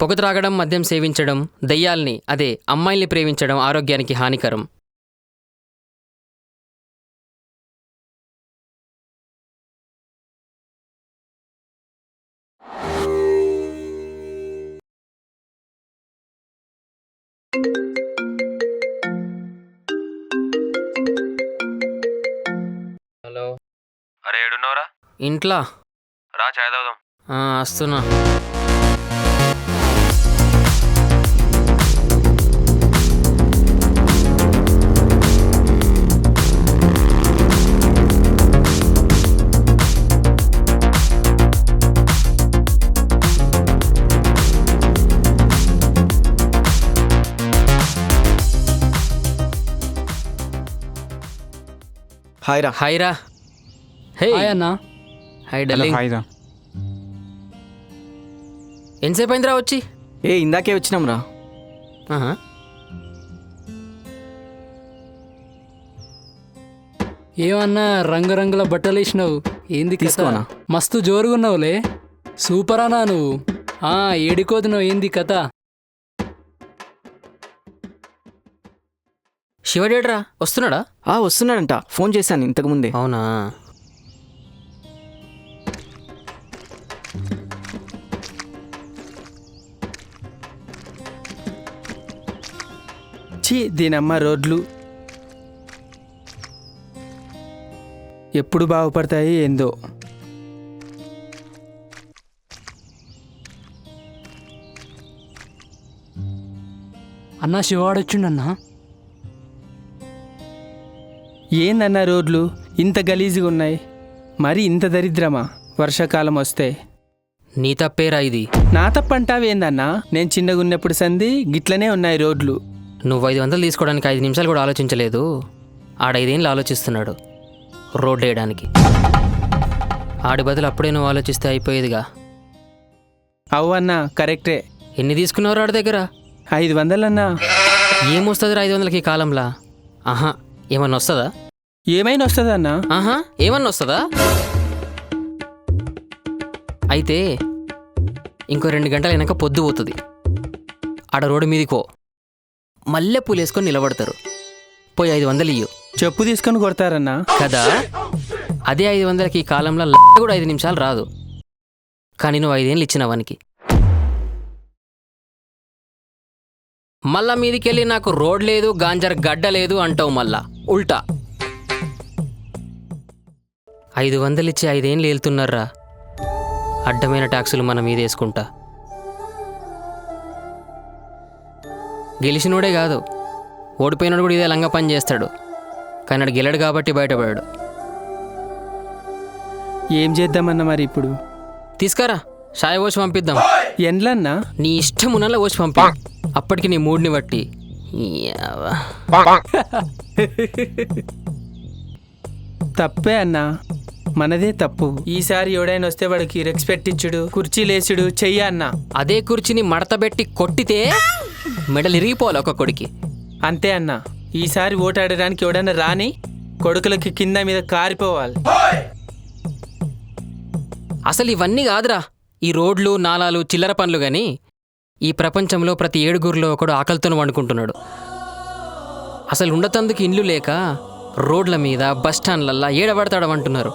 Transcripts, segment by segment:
పొగ త్రాగడం, మద్యం సేవించడం, దయ్యాల్ని అదే అమ్మాయిల్ని ప్రేమించడం ఆరోగ్యానికి హానికరం. హలో, అరే ఏడున్నావురా? ఇంట్లో రా చాయ్ తాగుదాం. వస్తున్నా. హాయ్ రా. హాయ్ రా. హే అన్న. Hi darling. ఎంతసేపు అయిందిరా వచ్చి? ఇందాకే వచ్చినాం రా. ఏమన్నా రంగురంగుల బట్టలు వేసినావు, ఏంది కథ? తీసుకోనా? మస్తు జోరుగున్నావులే, సూపర్ అన్నా నువ్వు. ఏడికోదున్నావు, ఏంది కథ? శివడేడ్రా, వస్తున్నాడా? వస్తున్నాడంట, ఫోన్ చేశాను ఇంతకుముందే. అవునా? దీనమ్మ రోడ్లు ఎప్పుడు బాగుపడతాయి ఏందో. అన్నా శివాడొచ్చిండన్నా. ఏందన్నా రోడ్లు ఇంత గలీజుగా ఉన్నాయి, మరి ఇంత దరిద్రమా వర్షాకాలం వస్తే? నీ తప్పేరా ఇది. నా తప్పంటావేందన్నా? నేను చిన్నగా ఉన్నప్పుడు సంది గిట్లనే ఉన్నాయి రోడ్లు. నువ్వు 500 తీసుకోవడానికి 5 నిమిషాలు కూడా ఆలోచించలేదు. ఆడ 5 ఏళ్ళు ఆలోచిస్తున్నాడు రోడ్డు వేయడానికి. ఆడి బదులు అప్పుడే నువ్వు ఆలోచిస్తే అయిపోయేదిగా. అవ్వన్నా కరెక్టే. ఎన్ని తీసుకున్నావు ఆడి దగ్గర? 500 అన్నా. ఏమొస్తుంది 500కి కాలంలా? ఏమన్నా వస్తుందా? ఏమైనా వస్తుందన్నా? ఏమన్నా వస్తుందా? అయితే ఇంకో 2 గంటలు వెనక పొద్దు పోతుంది. ఆడ రోడ్డు మీదికో, మల్లె పూలు వేసుకొని నిలబడతారు. పోయి 500 ఇయ్యు. చెప్పు తీసుకొని కొడతారన్నా కదా. అదే 500కి ఈ కాలంలో కూడా 5 నిమిషాలు రాదు. కానీ నువ్వు 5 ఏళ్ళు ఇచ్చినవానికి. మళ్ళా మీదికెళ్ళి నాకు రోడ్ లేదు, గాంజర్ గడ్డ లేదు అంటావు. మళ్ళా ఉల్టా 500 ఇచ్చి 5 ఏళ్ళు వెళ్తున్నారా. అడ్డమైన ట్యాక్సులు మన మీద వేసుకుంటా. గెలిచినోడే కాదు, ఓడిపోయినాడు కూడా ఇదే లంగా పని చేస్తాడు. కానీ అడు గెలడు కాబట్టి బయటపడాడు. ఏం చేద్దామన్నా మరి ఇప్పుడు? తీసుకురా, షాయ్ పోసి పంపిద్దాం. ఎండ్లన్నా? నీ ఇష్టం ఉన్నలా పోసి పంపి, అప్పటికి నీ మూడ్ని బట్టి. తప్పే అన్నా, మనదే తప్పు. ఈసారి ఎవడైనా వస్తే వాడికి రెస్పెక్ట్ ఇచ్చుడు, కుర్చీ లేచుడు చెయ్య అన్నా. అదే కుర్చీని మడతబెట్టి కొట్టితే మెడలు ఇరిగిపోవాలి ఒక్కొక్కడికి. అంతే అన్నా. ఈసారి ఓటాడడానికి ఎవడైనా రాని కొడుకులకి కింద మీద కారిపోవాలి. అసలు ఇవన్నీ కాదురా, ఈ రోడ్లు నాలాలు చిల్లర పనులు. గాని ఈ ప్రపంచంలో ప్రతి 7గురిలో ఒకడు ఆకలితో వండుకుంటున్నాడు. అసలు ఉండతందుకు ఇండ్లు లేక రోడ్ల మీద, బస్టాండ్లల్లా ఏడబడతాడమంటున్నారు.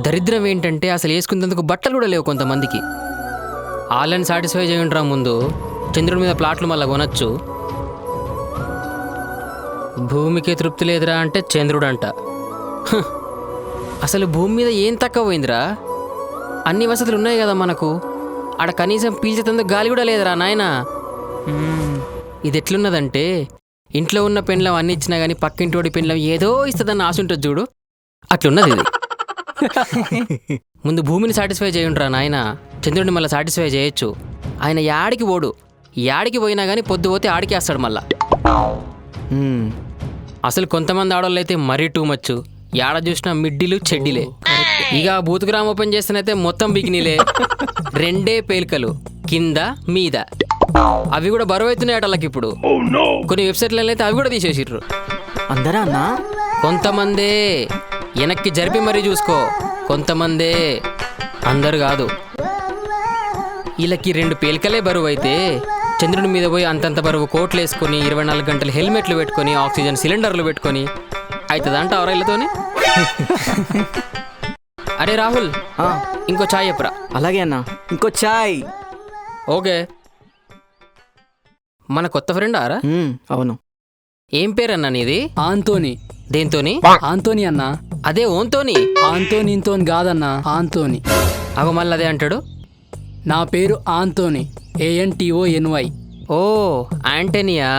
దరిద్రం ఏంటంటే అసలు వేసుకునేందుకు బట్టలు కూడా లేవు కొంతమందికి. వాళ్ళని సాటిస్ఫై చేయండిరా ముందు. చంద్రుడి మీద ప్లాట్లు మళ్ళా కొనొచ్చు. భూమికి తృప్తి లేదురా అంటే చంద్రుడంట. అసలు భూమి మీద ఏం తక్కువ పోయిందిరా? అన్ని వసతులు ఉన్నాయి కదా మనకు. ఆడ కనీసం పీల్చేందుకు గాలి కూడా లేదురా నాయనా. ఇది ఎట్లున్నదంటే, ఇంట్లో ఉన్న పెండ్లం అన్ని ఇచ్చినా కానీ పక్కింటోడి పెండ్లం ఏదో ఇస్తుందన్న ఆశ ఉంటుంది చూడు, అట్లున్నది ఇది. ముందు భూమిని సాటిస్ఫై చేయండిరా నాయన. చంద్రుడిని మళ్ళీ సాటిస్ఫై చేయొచ్చు. ఆయన యాడికి పోడు, యాడికి పోయినా కానీ పొద్దు పోతే ఆడికి వేస్తాడు మళ్ళా. అసలు కొంతమంది ఆడవాళ్ళు అయితే మరీ టూ మచ్. యాడ చూసినా మిడ్డీలు చెడ్డీలే. ఇక బూతుగ్రామ్ ఓపెన్ చేస్తేనైతే మొత్తం బికినీలే. 2 పేలికలు కింద మీద. అవి కూడా బరువు అవుతున్నాయి అటలకి ఇప్పుడు. కొన్ని వెబ్సైట్లలో అయితే అవి కూడా తీసేసిర్రు. అందరా అన్నా? కొంతమందే వెనక్కి జరిపి మరీ చూసుకో. కొంతమందే అందరు కాదు. వీళ్ళకి 2 పేలికలే బరువు అయితే చంద్రుడి మీద పోయి అంతంత బరువు కోట్లు వేసుకొని 24 గంటలు హెల్మెట్లు పెట్టుకొని ఆక్సిజన్ సిలిండర్లు పెట్టుకొని అవుతుందంట అవరైలతోని. అరే రాహుల్, ఆ, ఇంకో ఛాయ్ చెప్పురా. అలాగే అన్న. ఇంకో చాయ్. ఓకే. మన కొత్త ఫ్రెండ్ ఆరా? అవును. ఏం పేరన్నా నీది? ఆంతోని. దేంతోని? ఆంతోని అన్న. అదే ఓంతోని. ఆంతోని ఇంతోని కాదన్నా, ఆంతోని. అగో మళ్ళీ అదే అంటాడు. నా పేరు ఆంతోని, ANTONY. ఓ ఆంటనియా.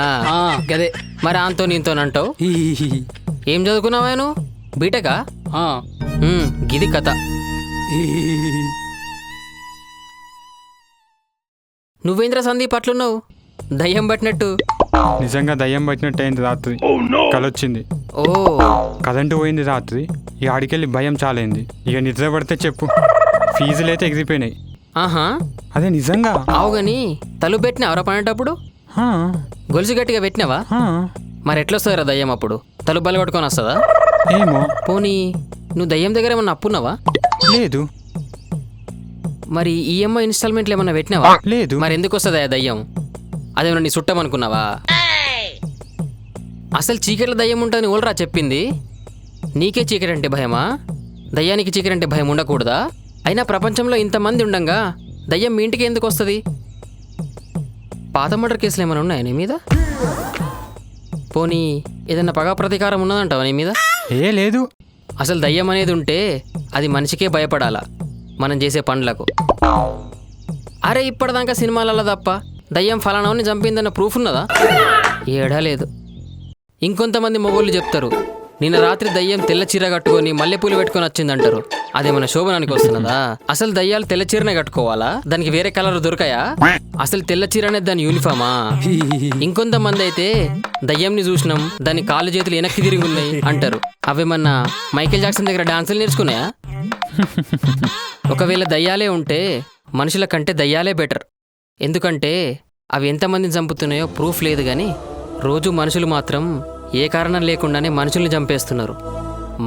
గదే. మరి ఆంతోని ఇంతోని అంటావు. హి. ఏం చదువుకున్నావా నువ్వు? బీటెకా? ఆ. గిది కథ. నువ్వేంద్ర సందీప్ అట్లున్నావు, దయ్యం పట్టినట్టు? నిజంగా దయ్యం పట్టినట్టు అయింది రాత్రి. కలొచ్చింది. ఓ కరెంటు పోయింది రాత్రి. ఈ ఆడికెళ్ళి భయం చాలైంది. ఇక నిద్ర పడితే చెప్పు, ఫీజులు అయితే ఎగిరిపోయినాయి. ఆహా, అదే నిజంగా. అవు గాని తలుపు పెట్టినావరా పనేటప్పుడు? హా, గొలుసు గట్టిగా పెట్టినావా? హా. మరి ఎట్లొస్తుందిరా దయ్యం అప్పుడు? తలుపు బల కొట్టుకొని వస్తుందా? ఏమో. పోనీ నువ్వు దయ్యం దగ్గర ఏమన్నా అప్పున్నావా? లేదు. మరి ఈఎంఐ ఇన్స్టాల్మెంట్లు ఏమన్నా పెట్టినావా? లేదు. మరి ఎందుకు వస్తుందా దయ్యం? అదేమన్నా నీ చుట్టమనుకున్నావా? అసలు చీకట్ల దయ్యం ఉంటుంది ఓల్రా చెప్పింది. నీకే చీకటి అంటే భయమా? దయ్యానికి చీకటి అంటే భయం ఉండకూడదా? అయినా ప్రపంచంలో ఇంతమంది ఉండంగా దయ్యం మీ ఇంటికి ఎందుకు వస్తుంది? పాత మర్డర్ కేసులు ఏమైనా ఉన్నాయా నీ మీద? పోనీ ఏదన్నా పగా ప్రతీకారం ఉన్నదంటావా నీ మీద? లేదు. అసలు దయ్యం అనేది ఉంటే అది మనిషికే భయపడాలా, మనం చేసే పనులకు. అరే ఇప్పటిదాకా సినిమాలలో తప్ప దయ్యం ఫలానాన్ని చంపిందన్న ప్రూఫ్ ఉన్నదా? ఏడా లేదు. ఇంకొంతమంది మొగోళ్ళు చెప్తారు, నిన్న రాత్రి దయ్యం తెల్ల చీర కట్టుకొని మల్లెపూలు పెట్టుకొని వచ్చిందంటారు. అదేమన్నా శోభనానికి వస్తున్నదా? అసలు దయ్యాలు తెల్ల చీరనే కట్టుకోవాలా? దానికి వేరే కలర్ దొరకాయా? అసలు తెల్ల చీర అనేది దాని యూనిఫామా? ఇంకొంతమంది అయితే దయ్యంని చూసినాం, దాని కాళ్ళు చేతులు వెనక్కి తిరిగి ఉన్నాయి అంటారు. అవేమన్నా మైకేల్ జాక్సన్ దగ్గర డాన్సులు నేర్చుకున్నాయా? ఒకవేళ దయ్యాలే ఉంటే మనుషుల కంటే దయ్యాలే బెటర్. ఎందుకంటే అవి ఎంతమందిని చంపుతున్నాయో ప్రూఫ్ లేదు, కానీ రోజు మనుషులు మాత్రం ఏ కారణం లేకుండానే మనుషుల్ని చంపేస్తున్నారు.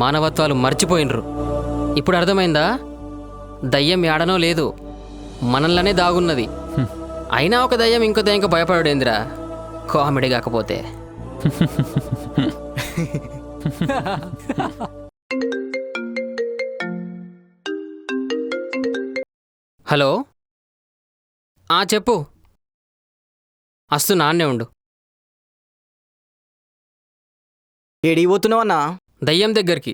మానవత్వాలు మర్చిపోయినరు. ఇప్పుడు అర్థమైందా? దయ్యం ఏడనో లేదు, మనల్లోనే దాగున్నది. అయినా ఒక దయ్యం ఇంకో దయ్యంకి భయపడేందిరా, కామెడీ కాకపోతే. హలో, చెప్పు. అస్తు నాన్నే ఉండు. ఏడికి పోతున్నావన్నా? దయ్యం దగ్గరికి.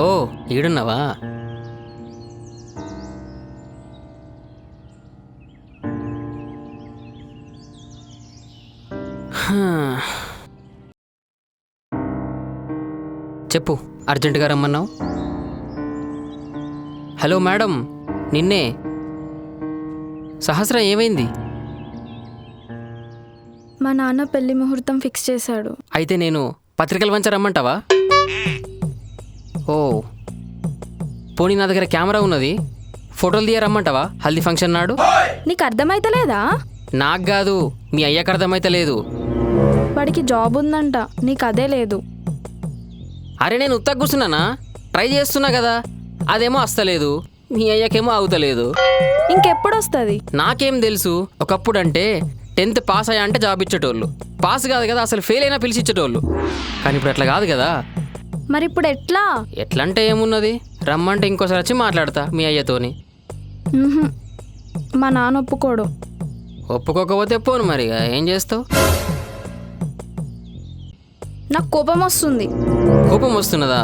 ఓ ఈడున్నావా? చెప్పు, అర్జెంటుగా రమ్మన్నావు. హలో మేడం, నిన్నే. సహస్ర ఏమైంది? మా నాన్న పెళ్లి ముహూర్తం ఫిక్స్ చేశాడు. అయితే నేను పత్రికలు వంచ రమ్మంటావా? ఓ పోనీ నా దగ్గర కెమెరా ఉన్నది, ఫోటోలు తీయ రమ్మంటావా హల్దీ ఫంక్షన్ నాడు? నీకు అర్థమైతలేదా? నాకు కాదు, మీ అయ్యకు అర్థమైతే లేదు. వాడికి జాబ్ ఉందంట, నీకు అదే లేదు. అరే నేను ఉత్తగా కూర్చున్నానా? ట్రై చేస్తున్నా కదా. అదేమో వస్తలేదు, మీ అయ్యకేమో అవుతలేదు. ఇంకెప్పుడు వస్తుంది? నాకేం తెలుసు. ఒకప్పుడు అంటే 10th పాస్ అయ్యా అంటే జాబ్ ఇచ్చేటోళ్ళు. పాస్ కాదు కదా, అసలు ఫెయిల్ అయినా పిలిచి ఇచ్చేటోళ్ళు. కానీ ఇప్పుడు అట్లా కాదు కదా. మరి ఇప్పుడు ఎట్లా? ఎట్లంటే ఏమున్నది, రమ్మంటే ఇంకోసారి వచ్చి మాట్లాడతా మీ అయ్యతోని. మ్హూ. మా నాన్న ఒప్పుకోడు. ఒప్పుకోకపోతే పోను, మరిగా ఏం చేస్తావు? నాకు కోపం వస్తుంది. కోపం వస్తున్నదా?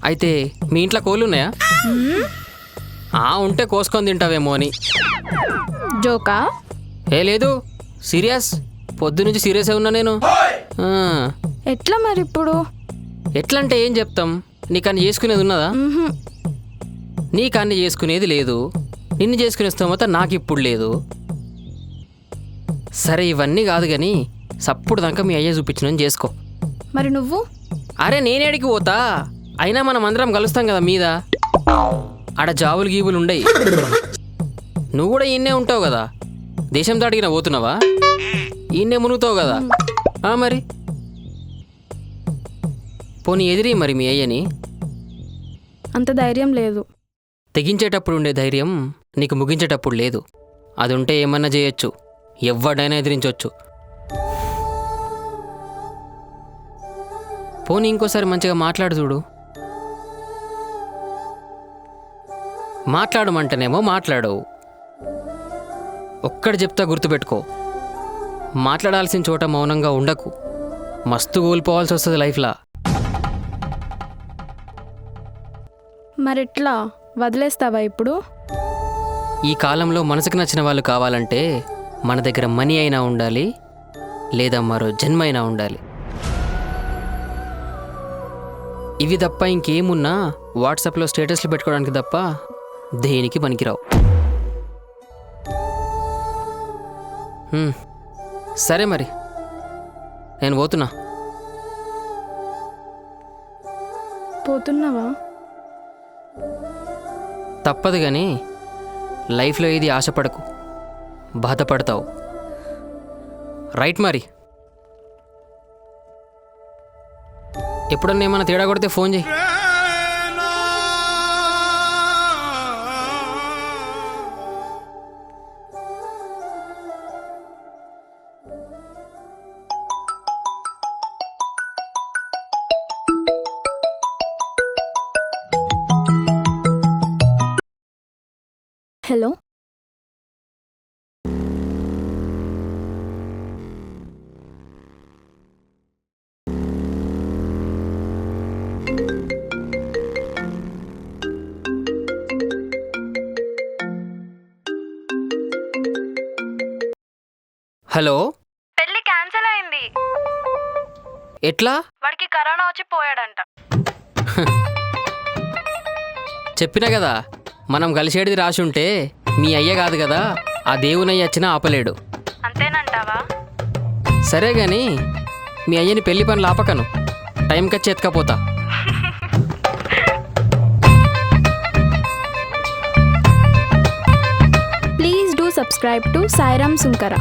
అయితే మీ ఇంట్లో కోళ్ళు ఉన్నాయా? ఉంటే కోసుకొని తింటావేమో అని. జోకా? లేదు, సీరియస్. పొద్దు నుంచి సీరియసే ఉన్నా నేను. ఎట్లా మరి ఇప్పుడు? ఎట్లా అంటే ఏం చెప్తాం? నీకన్నీ చేసుకునేది ఉన్నదా? మ్హూ. నీకన్నీ చేసుకునేది లేదు. నిన్ను చేసుకునే స్తోమత నాకు ఇప్పుడు లేదు. సరే ఇవన్నీ కాదు కానీ సప్పుడు దాకా మీ అయ్యే చూపించిన చేసుకో. మరి నువ్వు? అరే నేనేడికి పోతా, అయినా మనం అందరం కలుస్తాం కదా మీద. ఆడ జాబులు గీబులు ఉండయి. నువ్వు కూడా ఈయన్నే ఉంటావు కదా, దేశం దాటికిన పోతున్నావా? ఈయన్నే మునుగుతావు కదా. మరి పోనీ ఎదిరి మరి మీ అయ్యని. అంత ధైర్యం లేదు. తెగించేటప్పుడు ఉండే ధైర్యం నీకు ముగించేటప్పుడు లేదు. అది ఉంటే ఏమన్నా చేయొచ్చు, ఎవడైనా ఎదిరించవచ్చు. పోనీ ఇంకోసారి మంచిగా మాట్లాడు చూడు. మాట్లాడమంటేనేమో మాట్లాడవు. ఒక్కటి చెప్తా గుర్తుపెట్టుకో, మాట్లాడాల్సిన చోట మౌనంగా ఉండకు. మస్తు కోల్పోవాల్సి వస్తుంది లైఫ్లా. మరెట్లా వదిలేస్తావా ఇప్పుడు? ఈ కాలంలో మనసుకు నచ్చిన వాళ్ళు కావాలంటే మన దగ్గర మనీ అయినా ఉండాలి, లేదా మరో జన్మ అయినా ఉండాలి. ఇవి తప్ప ఇంకేమున్నా వాట్సాప్లో స్టేటస్లు పెట్టుకోవడానికి తప్ప దేనికి పనికిరావు. సరే మరి నేను పోతున్నా. పోతున్నావా? తప్పదు కానీ లైఫ్లో ఏది ఆశపడకు, బాధపడతావు. రైట్ మరి. ఎప్పుడన్నా ఏమైనా తేడా కొడితే ఫోన్ చేయి. హలో, హలో, పెళ్లి క్యాన్సిల్ అయింది. ఎట్లా? వాడికి కరోనా వచ్చి పోయాడంట. చెప్పినా కదా, మనం కలిసేటిది రాసి ఉంటే మీ అయ్య కాదు కదా, ఆ దేవునయ్య వచ్చినా ఆపలేడు. అంతేనంటావా? సరే గాని మీ అయ్యని పెళ్లి పనులు ఆపకను, టైంకి వచ్చి ఎత్తుకపోతా. Please do subscribe to Sairam Sunkara.